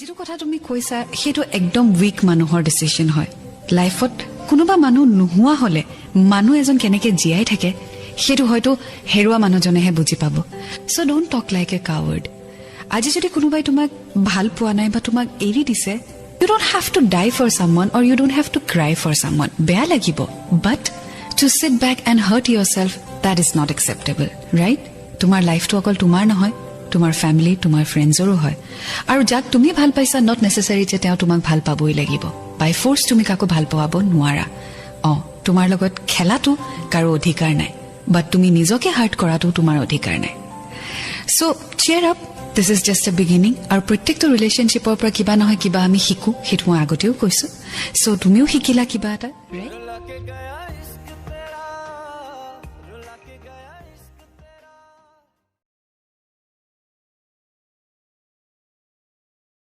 যেটো কথা তুমি কৈছা হেটো একদম উইক মানুহৰ ডিসিশন হয় লাইফত কোনোবা মানুহ নোহোৱা হলে মানুহ এজন কেনেকে জিয়াই থাকে হেটো হয়তো হেৰুৱা মানুহজনেহে বুজি পাব so don't talk like a coward আজি যদি কোনোবাই তোমাক ভাল পোৱা নাই বা তোমাক এৰি দিছে you don't have to die for someone or you don't have to cry for someone বেয়া লাগিব but to sit back and hurt yourself that is not acceptable right তোমাৰ লাইফটো অকল তোমাৰ নহয় তোমাৰ ফ্যামিলি তোমাৰ ফ্ৰেন্ডছৰো হয় আৰু যাক তুমি ভাল পাইছা not necessary যে তেওঁ তোমাক ভাল পাবই লাগিব by force তুমি কাকো ভাল পাব নোৱাৰা তোমাৰ লগত খেলাটো কাৰো অধিকাৰ নাই but তুমি নিজকে হাৰ্ট কৰাটো তোমাৰ অধিকাৰ নাই so cheer up this is just a beginning আৰু প্ৰত্যেকটো ৰিলেশনশিপৰ পৰা কিবা নহয় কিবা আমি শিকো হেতু মই আগতেও কৈছো so তুমিও শিকিলা কিবা এটা right